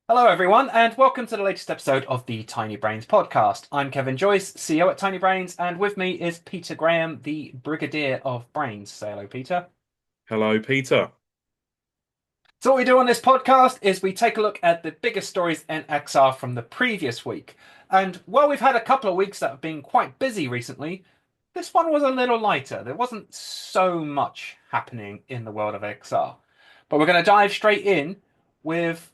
Hello, everyone, and welcome to the latest episode of the Tiny Brains podcast. I'm Kevin Joyce, CEO at Tiny Brains, and with me is Peter Graham, the Brigadier of Brains. Say hello, Peter. Hello, Peter. So, what we do on this podcast is we take a look at the biggest stories in XR from the previous week. And while we've had a couple of weeks that have been quite busy recently, this one was a little lighter. There wasn't so much happening in the world of XR. But we're going to dive straight in with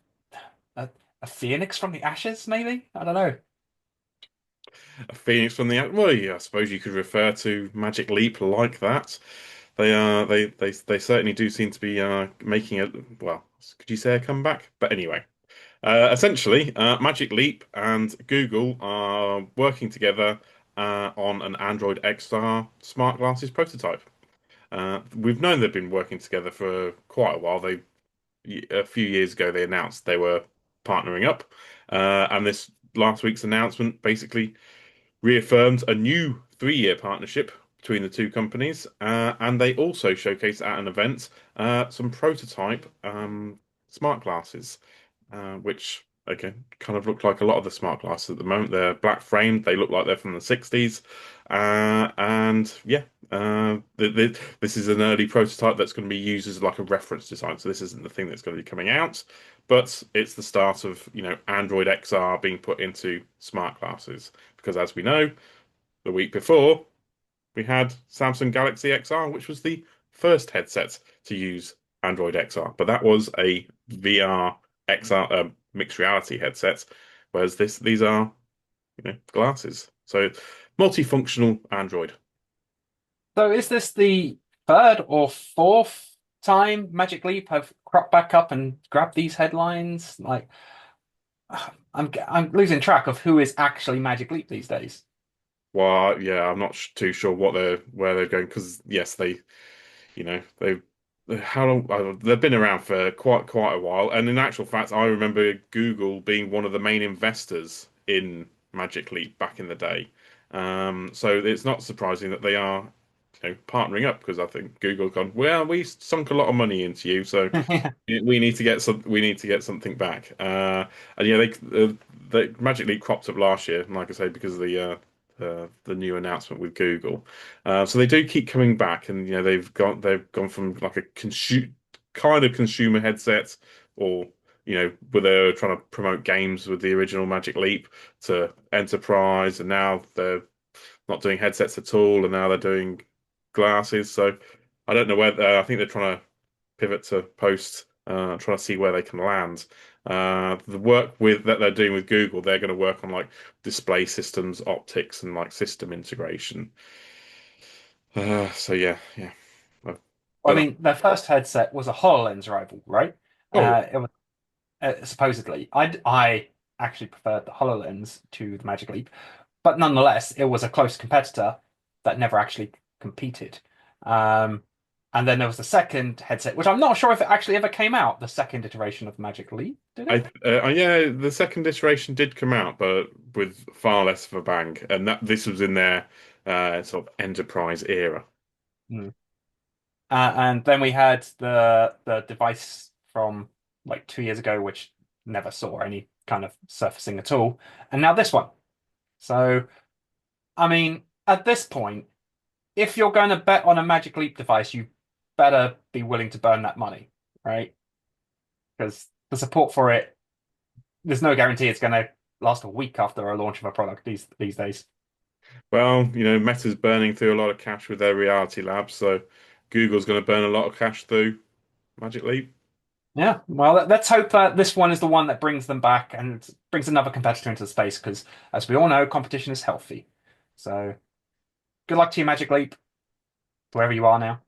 a, a phoenix from the ashes, maybe? I don't know. A Phoenix from the well, yeah, I suppose you could refer to Magic Leap like that. They certainly do seem to be making a well, could you say a comeback? But anyway, essentially, Magic Leap and Google are working together on an Android XR smart glasses prototype. We've known they've been working together for quite a while. A few years ago they announced they were partnering up, and this last week's announcement basically reaffirmed a new 3-year partnership between the two companies, and they also showcased at an event some prototype smart glasses, which again kind of look like a lot of the smart glasses at the moment. They're black framed, they look like they're from the 60s, and yeah. This is an early prototype that's going to be used as like a reference design. So this isn't the thing that's going to be coming out, but it's the start of, Android XR being put into smart glasses. Because as we know, the week before we had Samsung Galaxy XR, which was the first headset to use Android XR, but that was a VR XR mixed reality headset, whereas these are glasses. So multifunctional Android. So is this the third or fourth time Magic Leap have cropped back up and grabbed these headlines? Like, I'm losing track of who is actually Magic Leap these days. Well, yeah, I'm not too sure where they're going because yes, they how long they've been around for quite a while, and in actual fact, I remember Google being one of the main investors in Magic Leap back in the day. So it's not surprising that they are, partnering up because I think Google's gone, well, we sunk a lot of money into you, so we need to get something back. And yeah, the Magic Leap cropped up last year, like I say, because of the new announcement with Google. So they do keep coming back, and they've gone from like a kind of consumer headset, or where they're trying to promote games with the original Magic Leap, to enterprise, and now they're not doing headsets at all, and now they're doing glasses. So I don't know whether I think they're trying to pivot to post, trying to see where they can land. The work with that they're doing with Google, they're going to work on like display systems, optics, and like system integration. So yeah. Uh, I But mean, their first headset was a HoloLens rival, right? oh, It was supposedly. I actually preferred the HoloLens to the Magic Leap, but nonetheless, it was a close competitor that never actually competed. Um, and then there was the second headset, which I'm not sure if it actually ever came out, the second iteration of Magic Leap, did it? yeah, the second iteration did come out, but with far less of a bang, and that this was in their sort of enterprise era. Hmm. And then we had the device from like 2 years ago, which never saw any kind of surfacing at all. And now this one. So, I mean, at this point, if you're going to bet on a Magic Leap device, you better be willing to burn that money, right? Because the support for it, there's no guarantee it's going to last a week after a launch of a product these days. Well, Meta's burning through a lot of cash with their reality labs, so Google's going to burn a lot of cash through Magic Leap. Yeah, well, let's hope that this one is the one that brings them back and brings another competitor into the space, because as we all know, competition is healthy. So good luck to you, Magic Leap, wherever you are now.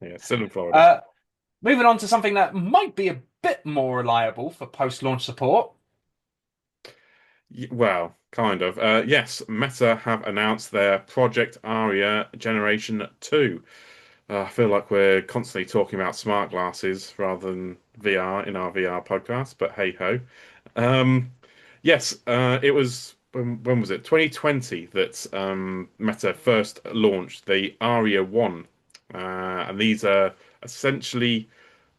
Yeah, still in Florida. Uh, Moving on to something that might be a bit more reliable for post-launch support. Well, kind of. Yes, Meta have announced their Project Aria Generation 2. I feel like we're constantly talking about smart glasses rather than VR in our VR podcast, but hey ho. Um, yes, it was when was it? 2020 that Meta first launched the Aria 1. And these are essentially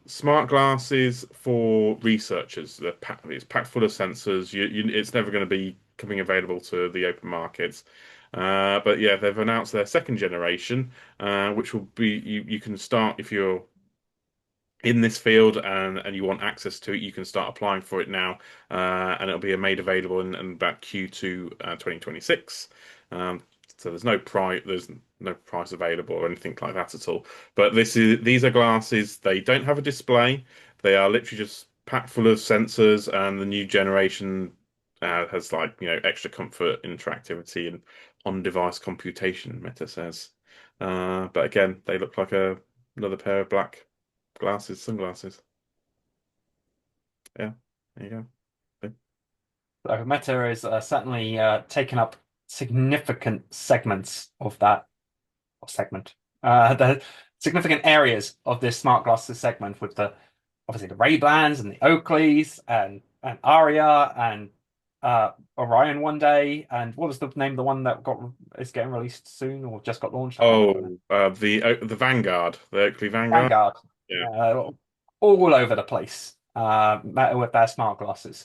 smart glasses for researchers. It's packed full of sensors. It's never going to be coming available to the open markets. But yeah, they've announced their second generation, which will be you can start if you're in this field and you want access to it, you can start applying for it now, and it'll be made available in about Q2 2026. So there's no price available or anything like that at all. But these are glasses. They don't have a display. They are literally just packed full of sensors, and the new generation has like extra comfort, interactivity, and on-device computation. Meta says, but again, they look like another pair of black sunglasses. Yeah, there you go. So Meta is certainly taken up significant segments of that segment. The significant areas of this smart glasses segment with the obviously the Ray-Bans and the Oakleys and Aria and Orion one day. And what was the name of the one that got is getting released soon or just got launched? I can't remember now. The Vanguard, the Oakley Vanguard. Vanguard. Yeah, All over the place with their smart glasses.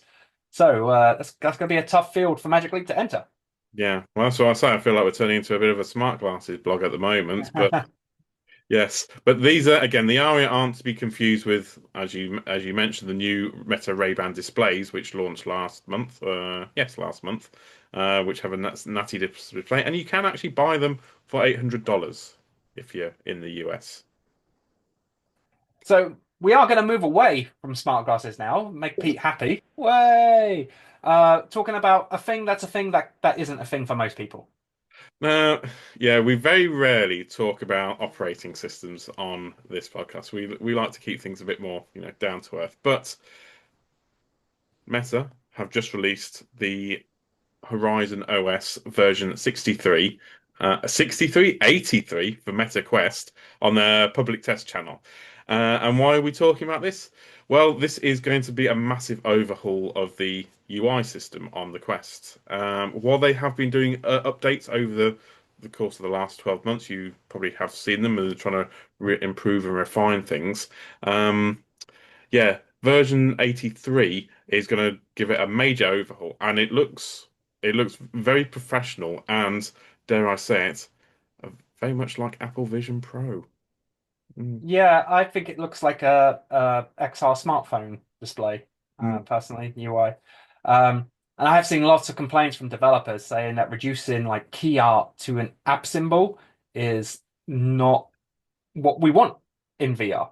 So that's going to be a tough field for Magic League to enter. yeah. Well, that's what I say. I feel like we're turning into a bit of a smart glasses blog at the moment, but yes. But these are again the Aria aren't to be confused with, as you mentioned, the new Meta Ray-Ban displays, which launched last month. Yes, last month, which have a natty display, and you can actually buy them for $800 if you're in the US. So we are going to move away from smart glasses now, make Pete happy. Way. Talking about a thing that's a thing that isn't a thing for most people. Now, yeah, we very rarely talk about operating systems on this podcast. We like to keep things a bit more, down to earth. But Meta have just released the Horizon OS version 63, 6383 for Meta Quest on their public test channel. And why are we talking about this? Well, this is going to be a massive overhaul of the UI system on the Quest. While they have been doing updates over the course of the last 12 months, you probably have seen them and they're trying to improve and refine things. Yeah, version 83 is going to give it a major overhaul, and it looks very professional and dare I say it, very much like Apple Vision Pro. Mm. Yeah, I think it looks like a XR smartphone display, Mm. personally, UI. And I have seen lots of complaints from developers saying that reducing like key art to an app symbol is not what we want in VR.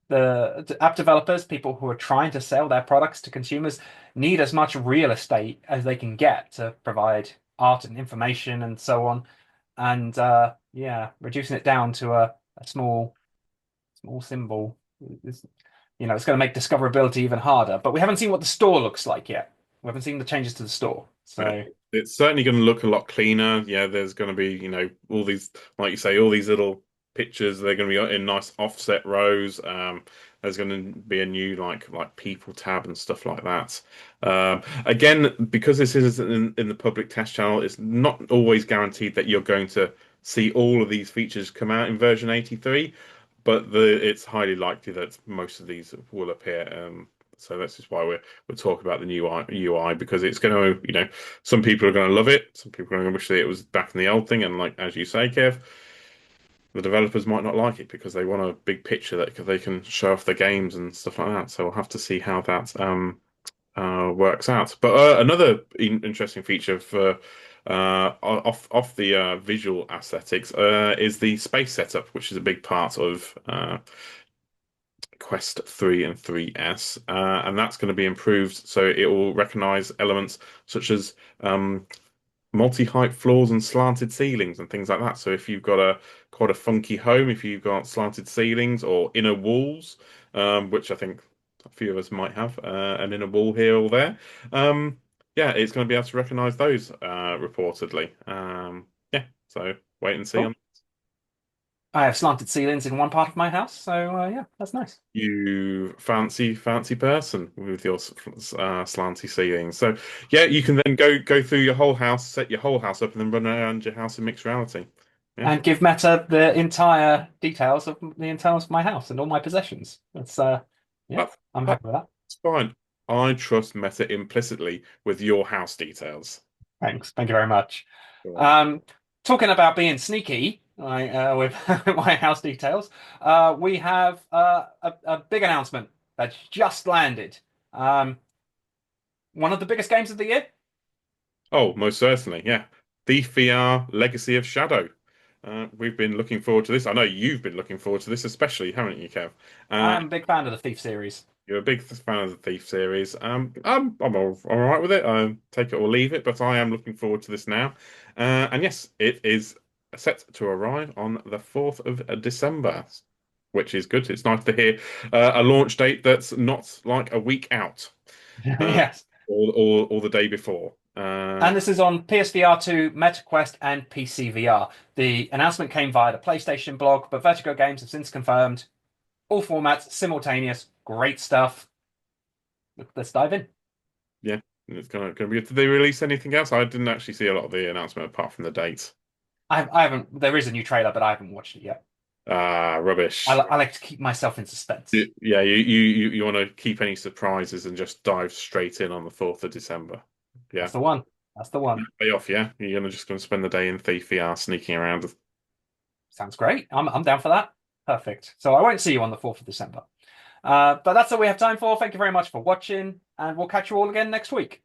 The app developers, people who are trying to sell their products to consumers, need as much real estate as they can get to provide art and information and so on. And yeah, reducing it down to a small symbol is, it's going to make discoverability even harder. But we haven't seen what the store looks like yet. We haven't seen the changes to the store. Uh, So It's certainly going to look a lot cleaner. Yeah, there's going to be, all these, like you say, all these little pictures. They're going to be in nice offset rows. There's going to be a new like people tab and stuff like that. Again, because this is in the public test channel, it's not always guaranteed that you're going to see all of these features come out in version 83, but it's highly likely that most of these will appear. So that's just why we're talking about the new UI because it's going to, some people are going to love it. Some people are going to wish that it was back in the old thing. And like as you say, Kev, the developers might not like it because they want a big picture that they can show off the games and stuff like that. So we'll have to see how that works out. But another interesting feature for off the visual aesthetics is the space setup, which is a big part of Quest 3 and 3S, and that's going to be improved so it will recognize elements such as multi-height floors and slanted ceilings and things like that. So if you've got quite a funky home, if you've got slanted ceilings or inner walls, which I think a few of us might have an inner wall here or there, yeah, it's going to be able to recognize those reportedly. Yeah, so wait and see on. cool. I have slanted ceilings in one part of my house, so yeah, that's nice. You fancy person with your slanty ceilings. So yeah, you can then go through your whole house, set your whole house up, and then run around your house in mixed reality. Yeah. and give Meta the entire details of the internals of my house and all my possessions. That's yeah, That, I'm that's happy with that. fine. I trust Meta implicitly with your house details. Thanks. Thank you very much. Go on. Um, Talking about being sneaky, with my house details, we have a big announcement that's just landed. Um, one of the biggest games of the year. Oh, most certainly, yeah. Thief VR Legacy of Shadow. We've been looking forward to this. I know you've been looking forward to this, especially, haven't you, Kev? I Uh, am a big fan of the Thief series. you're a big fan of the Thief series. I'm all right with it. I take it or leave it, but I am looking forward to this now. And yes, it is set to arrive on the 4th of December, which is good. It's nice to hear a launch date that's not like a week out, uh, Yes. or the day before. And this is on PSVR 2, MetaQuest, and PC VR. The announcement came via the PlayStation blog, but Vertigo Games have since confirmed all formats simultaneous. Great stuff. Let's dive in. Yeah, it's gonna be. Did they release anything else? I didn't actually see a lot of the announcement apart from the dates. I haven't. There is a new trailer, but I haven't watched it yet. Ah, rubbish. I like to keep myself in suspense. Yeah, you want to keep any surprises and just dive straight in on the 4th of December. That's Yeah, the one. That's the one. day off. Yeah, you're gonna spend the day in Thief VR sneaking around. Sounds great. I'm down for that. Perfect. So I won't see you on the 4th of December. But that's all we have time for. Thank you very much for watching, and we'll catch you all again next week.